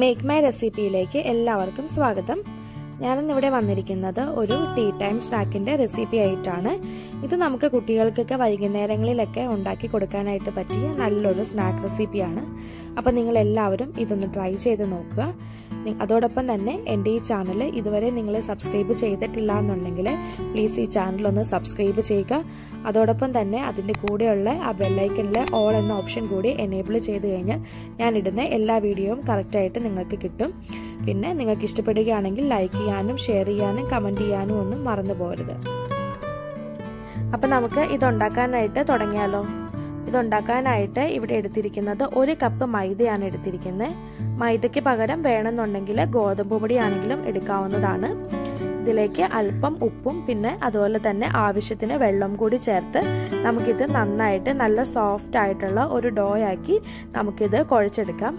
Make my റെസിപ്പിയിലേക്ക് എല്ലാവർക്കും സ്വാഗതം. ഞാനിന്നിവിടെ വന്നിരിക്കുന്നത് ഒരു ടീ ടൈം സ്നാക്കിൻ്റെ റെസിപ്പി ആയിട്ടാണ്. ഇത് നമുക്ക് കുട്ടികൾക്കൊക്കെ വൈകുന്നേരങ്ങളിലൊക്കെ ഉണ്ടാക്കി കൊടുക്കാനായിട്ട് പറ്റിയ നല്ലൊരു സ്നാക്ക് റെസിപ്പിയാണ്. അപ്പോൾ നിങ്ങൾ എല്ലാവരും ഇതൊന്ന് ട്രൈ ചെയ്ത് നോക്കുക. അതോടൊപ്പം തന്നെ എൻ്റെ ഈ ചാനൽ ഇതുവരെ നിങ്ങൾ സബ്സ്ക്രൈബ് ചെയ്തിട്ടില്ല എന്നുണ്ടെങ്കിൽ പ്ലീസ് ഈ ചാനൽ ഒന്ന് സബ്സ്ക്രൈബ് ചെയ്യുക. അതോടൊപ്പം തന്നെ അതിൻ്റെ കൂടെയുള്ള ആ ബെല്ലൈക്കണിലെ ഓൾ എന്ന ഓപ്ഷൻ കൂടി എനേബിൾ ചെയ്ത് കഴിഞ്ഞാൽ ഞാനിടുന്ന എല്ലാ വീഡിയോയും കറക്റ്റായിട്ട് നിങ്ങൾക്ക് കിട്ടും. പിന്നെ നിങ്ങൾക്ക് ഇഷ്ടപ്പെടുകയാണെങ്കിൽ ലൈക്ക് ചെയ്യാനും ഷെയർ ചെയ്യാനും കമൻറ്റ് ചെയ്യാനും ഒന്നും മറന്നു പോകരുത്. അപ്പം നമുക്ക് ഇതുണ്ടാക്കാനായിട്ട് തുടങ്ങിയാലോ. ഇതുണ്ടാക്കാനായിട്ട് ഇവിടെ എടുത്തിരിക്കുന്നത് 1 കപ്പ് മൈദയാണ് എടുത്തിരിക്കുന്നത്. മൈദയ്ക്ക് പകരം വേണമെന്നുണ്ടെങ്കിൽ ഗോതമ്പ് പൊടിയാണെങ്കിലും എടുക്കാവുന്നതാണ്. ഇതിലേക്ക് അല്പം ഉപ്പും പിന്നെ അതുപോലെ തന്നെ ആവശ്യത്തിന് വെള്ളം കൂടി ചേർത്ത് നമുക്കിത് നന്നായിട്ട് നല്ല സോഫ്റ്റ് ആയിട്ടുള്ള ഒരു ഡോ ആക്കി നമുക്കിത് കുഴച്ചെടുക്കാം.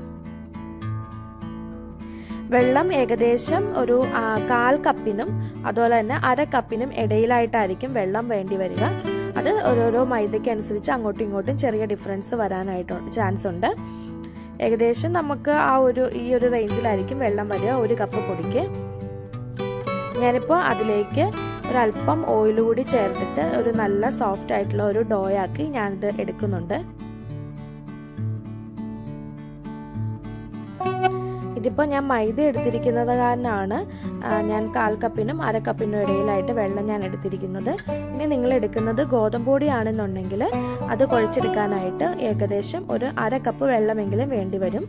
വെള്ളം ഏകദേശം ഒരു 1/4 കപ്പിനും അതുപോലെ തന്നെ 1/2 കപ്പിനും ഇടയിലായിട്ടായിരിക്കും വെള്ളം വേണ്ടി വരിക. അത് ഓരോരോ മൈദയ്ക്ക് അനുസരിച്ച് അങ്ങോട്ടും ഇങ്ങോട്ടും ചെറിയ ഡിഫറൻസ് വരാനായിട്ട് ചാൻസ് ഉണ്ട്. ഏകദേശം നമുക്ക് ഈ ഒരു റേഞ്ചിലായിരിക്കും വെള്ളം വരിക 1 കപ്പ് പൊടിക്ക്. ഞാനിപ്പോൾ അതിലേക്ക് ഒരല്പം ഓയിൽ കൂടി ചേർത്തിട്ട് ഒരു നല്ല സോഫ്റ്റ് ആയിട്ടുള്ള ഒരു ഡോ ആക്കി ഞാനിത് എടുക്കുന്നുണ്ട്. ഇതിപ്പോൾ ഞാൻ മൈദ എടുത്തിരിക്കുന്നത് കാരണമാണ് ഞാൻ 1/4 കപ്പിനും 1/2 കപ്പിനും ഇടയിലായിട്ട് വെള്ളം ഞാൻ എടുത്തിരിക്കുന്നത്. ഇനി നിങ്ങൾ എടുക്കുന്നത് ഗോതമ്പ് പൊടിയാണെന്നുണ്ടെങ്കിൽ അത് കുഴച്ചെടുക്കാനായിട്ട് ഏകദേശം ഒരു 1/2 കപ്പ് വെള്ളമെങ്കിലും വേണ്ടി വരും.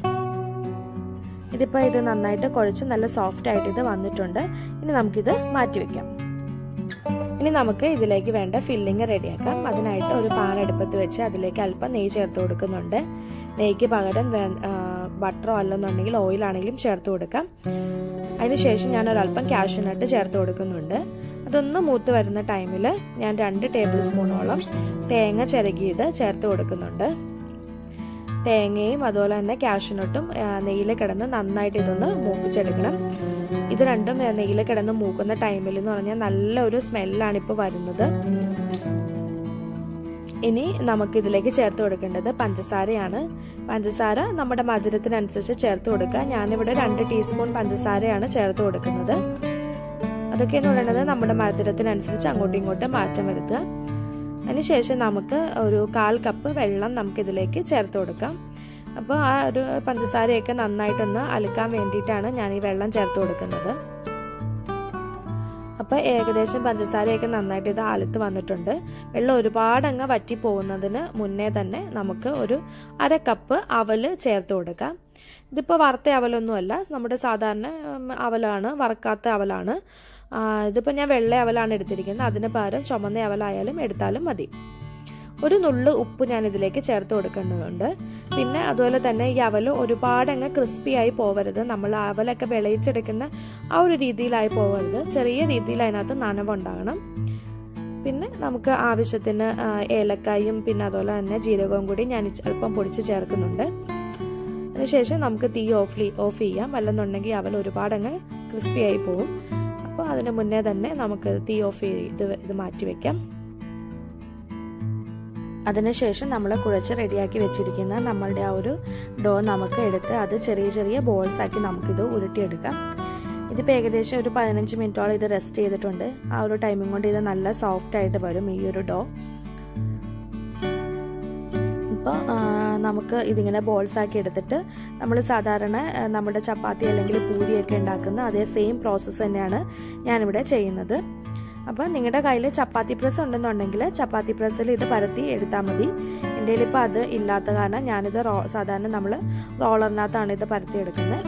ഇതിപ്പോൾ ഇത് നന്നായിട്ട് കുഴച്ച് നല്ല സോഫ്റ്റ് ആയിട്ട് ഇത് വന്നിട്ടുണ്ട്. ഇനി നമുക്കിത് മാറ്റി വെക്കാം. ഇനി നമുക്ക് ഇതിലേക്ക് വേണ്ട ഫില്ലിങ് റെഡിയാക്കാം. അതിനായിട്ട് ഒരു പാൻ അടുപ്പത്ത് വെച്ച് അതിലേക്ക് അല്പം നെയ്യ് ചേർത്ത് കൊടുക്കുന്നുണ്ട്. നെയ്യ്ക്ക് പകരം ബട്ടറോ അല്ലെന്നുണ്ടെങ്കിൽ ഓയിലാണെങ്കിലും ചേർത്ത് കൊടുക്കാം. അതിനുശേഷം ഞാൻ ഒരല്പം കാഷ്യൂ നട്ട് ചേർത്ത് കൊടുക്കുന്നുണ്ട്. അതൊന്ന് മൂത്ത് വരുന്ന ടൈമിൽ ഞാൻ 2 ടേബിൾ സ്പൂണോളം തേങ്ങ ചിരകിയത് ചേർത്ത് കൊടുക്കുന്നുണ്ട്. തേങ്ങയും അതുപോലെ തന്നെ കാഷ്യൂ നട്ടും നെയ്യിൽ കിടന്ന് നന്നായിട്ട് ഇതൊന്ന് മൂപ്പിച്ചെടുക്കണം. ഇത് രണ്ടും നെയ്യിൽ കിടന്ന് മൂക്കുന്ന ടൈമിൽ എന്ന് പറഞ്ഞാൽ നല്ലൊരു സ്മെല്ലാണ് ഇപ്പോൾ വരുന്നത്. ഇനി നമുക്ക് ഇതിലേക്ക് ചേർത്ത് കൊടുക്കേണ്ടത് പഞ്ചസാരയാണ്. പഞ്ചസാര നമ്മുടെ മധുരത്തിനനുസരിച്ച് ചേർത്ത് കൊടുക്കുക. ഞാനിവിടെ 2 ടീസ്പൂൺ പഞ്ചസാരയാണ് ചേർത്ത് കൊടുക്കുന്നത്. അതൊക്കെയെന്ന് പറയുന്നത് നമ്മുടെ മധുരത്തിനനുസരിച്ച് അങ്ങോട്ടും ഇങ്ങോട്ടും മാറ്റം വരുത്തുക. അതിനുശേഷം നമുക്ക് ഒരു 1/4 കപ്പ് വെള്ളം നമുക്കിതിലേക്ക് ചേർത്ത് കൊടുക്കാം. അപ്പോൾ ആ ഒരു പഞ്ചസാരയൊക്കെ നന്നായിട്ടൊന്ന് അലുക്കാൻ വേണ്ടിയിട്ടാണ് ഞാൻ ഈ വെള്ളം ചേർത്ത് കൊടുക്കുന്നത്. അപ്പോൾ ഏകദേശം പഞ്ചസാരയൊക്കെ നന്നായിട്ട് ഇത് അലുത്ത് വന്നിട്ടുണ്ട്. വെള്ളം ഒരുപാടങ്ങ് വറ്റി പോകുന്നതിന് മുന്നേ തന്നെ നമുക്ക് ഒരു 1/2 കപ്പ് അവല് ചേർത്ത് കൊടുക്കാം. ഇതിപ്പോൾ വറുത്ത അവലൊന്നുമല്ല, നമ്മുടെ സാധാരണ അവലാണ്, വറുക്കാത്ത അവലാണ്. ഇതിപ്പോൾ ഞാൻ വെള്ള അവലാണ് എടുത്തിരിക്കുന്നത്. അതിന് പകരം ചുമന്ന അവലായാലും എടുത്താലും മതി. ഒരു നുള്ളു ഉപ്പ് ഞാൻ ഇതിലേക്ക് ചേർത്ത് കൊടുക്കേണ്ടതുണ്ട്. പിന്നെ അതുപോലെ തന്നെ ഈ അവല് ഒരുപാടങ്ങ് ക്രിസ്പി ആയി പോവരുത്. നമ്മൾ അവലൊക്കെ വിളയിച്ചെടുക്കുന്ന ആ ഒരു രീതിയിലായി പോവരുത്. ചെറിയ രീതിയിൽ അതിനകത്ത് നനവുണ്ടാകണം. പിന്നെ നമുക്ക് ആവശ്യത്തിന് ഏലക്കായും പിന്നെ അതുപോലെ തന്നെ ജീരകവും കൂടി ഞാൻ അല്പം പൊടിച്ച് ചേർക്കുന്നുണ്ട്. അതിനുശേഷം നമുക്ക് തീ ഓഫ് ചെയ്യാം. അല്ലെന്നുണ്ടെങ്കിൽ അവൽ ഒരുപാടങ്ങ് ക്രിസ്പി ആയി പോകും. അപ്പോൾ അതിന് മുന്നേ തന്നെ നമുക്ക് തീ ഓഫ് ചെയ്ത് ഇത് മാറ്റി വെക്കാം. അതിനുശേഷം നമ്മൾ കുഴച്ച് റെഡിയാക്കി വെച്ചിരിക്കുന്ന നമ്മളുടെ ആ ഒരു ഡോ നമുക്ക് എടുത്ത് അത് ചെറിയ ചെറിയ ബോൾസ് ആക്കി നമുക്കിത് ഉരുട്ടിയെടുക്കാം. ഇതിപ്പോൾ ഏകദേശം ഒരു 15 മിനിറ്റോളം ഇത് റെസ്റ്റ് ചെയ്തിട്ടുണ്ട്. ആ ഒരു ടൈമിംഗ് കൊണ്ട് ഇത് നല്ല സോഫ്റ്റ് ആയിട്ട് വരും ഈ ഒരു ഡോ. ഇപ്പോൾ നമുക്ക് ഇതിങ്ങനെ ബോൾസ് ആക്കി എടുത്തിട്ട് നമ്മൾ സാധാരണ നമ്മുടെ ചപ്പാത്തി അല്ലെങ്കിൽ പൂരിയൊക്കെ ഉണ്ടാക്കുന്ന അതേ സെയിം പ്രോസസ്സ് തന്നെയാണ് ഞാനിവിടെ ചെയ്യുന്നത്. അപ്പോൾ നിങ്ങളുടെ കയ്യിൽ ചപ്പാത്തി പ്രസ് ഉണ്ടെന്നുണ്ടെങ്കിൽ ചപ്പാത്തി പ്രസ്സിൽ ഇത് പരത്തി എടുത്താൽ മതി. എൻ്റെ കയ്യിലിപ്പോൾ അത് ഇല്ലാത്ത കാരണം ഞാനിത് സാധാരണ നമ്മൾ റോളറിനകത്താണ് ഇത് പരത്തി എടുക്കുന്നത്.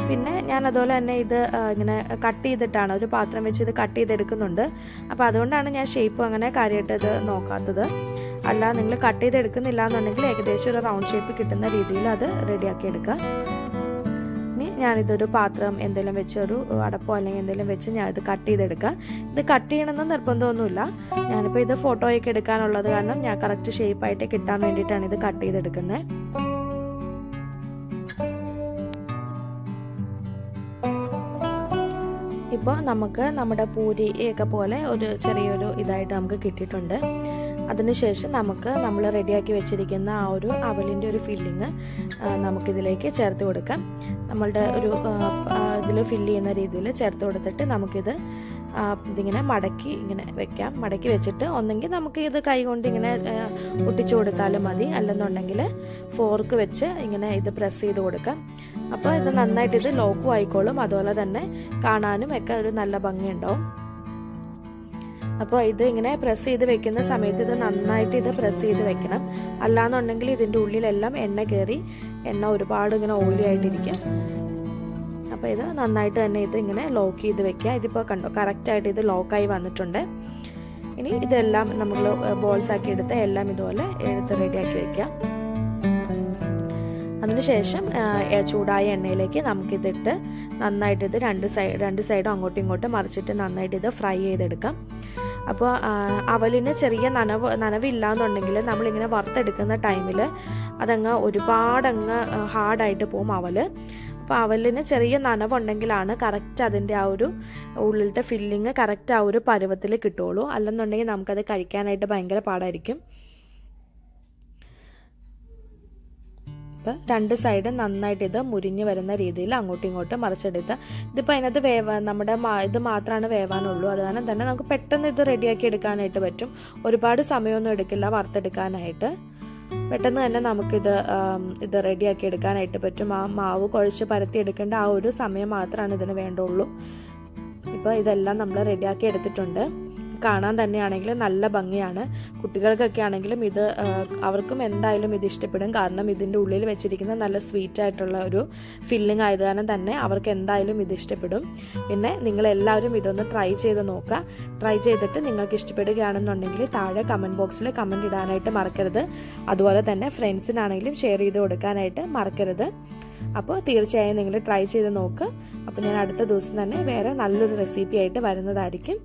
പിന്നെ ഞാൻ അതുപോലെ തന്നെ ഇത് ഇങ്ങനെ കട്ട് ചെയ്തിട്ടാണ് ഒരു പാത്രം വെച്ച് ഇത് കട്ട് ചെയ്തെടുക്കുന്നുണ്ട്. അപ്പോൾ അതുകൊണ്ടാണ് ഞാൻ ഷേപ്പ് അങ്ങനെ കാര്യമായിട്ട് ഇത് നോക്കാത്തത്. അല്ല നിങ്ങൾ കട്ട് ചെയ്തെടുക്കുന്നില്ല എന്നുണ്ടെങ്കിൽ ഏകദേശം ഒരു റൗണ്ട് ഷേപ്പ് കിട്ടുന്ന രീതിയിൽ അത് റെഡിയാക്കി എടുക്കുക. ഇനി ഞാനിതൊരു പാത്രം എന്തെങ്കിലും വെച്ച് ഒരു അടപ്പോ അല്ലെങ്കിൽ എന്തെങ്കിലും വെച്ച് ഞാനിത് കട്ട് ചെയ്തെടുക്കുക. ഇത് കട്ട് ചെയ്യണമെന്ന് നിർബന്ധമൊന്നുമില്ല. ഞാനിപ്പോൾ ഇത് ഫോട്ടോയൊക്കെ എടുക്കാനുള്ളത് കാരണം ഞാൻ കറക്റ്റ് ഷേപ്പായിട്ട് കിട്ടാൻ വേണ്ടിയിട്ടാണ് ഇത് കട്ട് ചെയ്തെടുക്കുന്നത്. ഇപ്പോൾ നമുക്ക് നമ്മുടെ പൂരിയൊക്കെ പോലെ ഒരു ചെറിയൊരു ഇതായിട്ട് നമുക്ക് കിട്ടിയിട്ടുണ്ട്. അതിനുശേഷം നമ്മൾ റെഡിയാക്കി വെച്ചിരിക്കുന്ന ആ ഒരു അവലിൻ്റെ ഒരു ഫില്ലിങ് നമുക്കിതിലേക്ക് ചേർത്ത് കൊടുക്കാം. നമ്മളുടെ ഒരു ഇതിൽ ഫില്ല് ചെയ്യുന്ന രീതിയിൽ ചേർത്ത് കൊടുത്തിട്ട് ഇതിങ്ങനെ മടക്കി ഇങ്ങനെ വെക്കാം. മടക്കി വെച്ചിട്ട് ഒന്നെങ്കിൽ നമുക്ക് ഇത് കൈ കൊണ്ട് ഇങ്ങനെ ഒട്ടിച്ചു കൊടുത്താലും മതി, അല്ലെന്നുണ്ടെങ്കിൽ ഫോർക്ക് വെച്ച് ഇങ്ങനെ ഇത് പ്രസ് ചെയ്ത് കൊടുക്കാം. അപ്പോൾ ഇത് നന്നായിട്ട് ഇത് ലോക്കും ആയിക്കോളും. അതുപോലെ തന്നെ കാണാനും ഒക്കെ ഒരു നല്ല ഭംഗിയുണ്ടാവും. അപ്പോൾ ഇത് ഇങ്ങനെ പ്രസ് ചെയ്ത് വെക്കുന്ന സമയത്ത് ഇത് നന്നായിട്ട് ഇത് പ്രസ് ചെയ്ത് വെക്കണം. അല്ലാന്നുണ്ടെങ്കിൽ ഇതിൻ്റെ ഉള്ളിലെല്ലാം എണ്ണ കയറി എണ്ണ ഒരുപാട് ഇങ്ങനെ ഓയിലി ആയിട്ടിരിക്കും. അപ്പോൾ ഇത് നന്നായിട്ട് തന്നെ ഇത് ഇങ്ങനെ ലോക്ക് ചെയ്ത് വെക്കുക. ഇതിപ്പോൾ കണ്ടോ, കറക്റ്റായിട്ട് ഇത് ലോക്കായി വന്നിട്ടുണ്ട്. ഇനി ഇതെല്ലാം നമ്മൾ ബോൾസ് ആക്കി എടുത്ത് എല്ലാം ഇതുപോലെ എടുത്ത് റെഡിയാക്കി വെക്കുക. അതിനുശേഷം ചൂടായ എണ്ണയിലേക്ക് നമുക്കിതിട്ട് നന്നായിട്ട് ഇത് രണ്ട് സൈഡും അങ്ങോട്ടും ഇങ്ങോട്ടും മറിച്ചിട്ട് നന്നായിട്ട് ഇത് ഫ്രൈ ചെയ്തെടുക്കാം. അപ്പോൾ അവലിന് ചെറിയ നനവില്ലാന്നുണ്ടെങ്കിൽ നമ്മളിങ്ങനെ വറുത്തെടുക്കുന്ന ടൈമിൽ അതങ്ങ് ഒരുപാടങ്ങ് ഹാർഡായിട്ട് പോകും അവല്. അപ്പോൾ അവലിന് ചെറിയ നനവുണ്ടെങ്കിലാണ് കറക്റ്റ് അതിൻ്റെ ആ ഒരു ഉള്ളിലത്തെ ഫില്ലിങ് കറക്റ്റ് ആ ഒരു പരുവത്തിൽ കിട്ടുള്ളൂ. അല്ലെന്നുണ്ടെങ്കിൽ നമുക്കത് കഴിക്കാനായിട്ട് ഭയങ്കര പാടായിരിക്കും. അപ്പോൾ രണ്ട് സൈഡും നന്നായിട്ട് ഇത് മുരിഞ്ഞ് വരുന്ന രീതിയിൽ അങ്ങോട്ടും ഇങ്ങോട്ടും മറിച്ചെടുത്ത് ഇതിപ്പോൾ അതിനകത്ത് നമ്മുടെ ഇത് മാത്രമാണ് വേവാനുള്ളൂ. അത് കാരണം തന്നെ നമുക്ക് പെട്ടെന്ന് ഇത് റെഡിയാക്കി എടുക്കാനായിട്ട് പറ്റും. ഒരുപാട് സമയമൊന്നും എടുക്കില്ല വറുത്തെടുക്കാനായിട്ട്. പെട്ടെന്ന് തന്നെ നമുക്കിത് റെഡിയാക്കി എടുക്കാനായിട്ട് പറ്റും. ആ മാവ് കുഴച്ച് പരത്തി എടുക്കേണ്ട ആ ഒരു സമയം മാത്രമാണ് ഇതിന് വേണ്ടുള്ളൂ. ഇപ്പോൾ ഇതെല്ലാം നമ്മൾ റെഡിയാക്കി എടുത്തിട്ടുണ്ട്. കാണാൻ തന്നെയാണെങ്കിൽ നല്ല ഭംഗിയാണ്. കുട്ടികൾക്കൊക്കെ ആണെങ്കിലും ഇത് അവർക്കും എന്തായാലും ഇത് ഇഷ്ടപ്പെടും. കാരണം ഇതിൻ്റെ ഉള്ളിൽ വെച്ചിരിക്കുന്ന നല്ല സ്വീറ്റ് ആയിട്ടുള്ള ഒരു ഫില്ലിംഗ് ആയത് കാരണം തന്നെ അവർക്ക് എന്തായാലും ഇത് ഇഷ്ടപ്പെടും. പിന്നെ നിങ്ങളെല്ലാവരും ഇതൊന്ന് ട്രൈ ചെയ്ത് നോക്കുക. ട്രൈ ചെയ്തിട്ട് നിങ്ങൾക്ക് ഇഷ്ടപ്പെടുകയാണെന്നുണ്ടെങ്കിൽ താഴെ കമൻറ്റ് ബോക്സിൽ കമൻറ്റ് ഇടാനായിട്ട് മറക്കരുത്. അതുപോലെ തന്നെ ഫ്രണ്ട്സിനാണെങ്കിലും ഷെയർ ചെയ്ത് കൊടുക്കാനായിട്ട് മറക്കരുത്. അപ്പോൾ തീർച്ചയായും നിങ്ങൾ ട്രൈ ചെയ്ത് നോക്കുക. അപ്പോൾ ഞാൻ അടുത്ത ദിവസം തന്നെ വേറെ നല്ലൊരു റെസിപ്പി ആയിട്ട് വരുന്നതായിരിക്കും.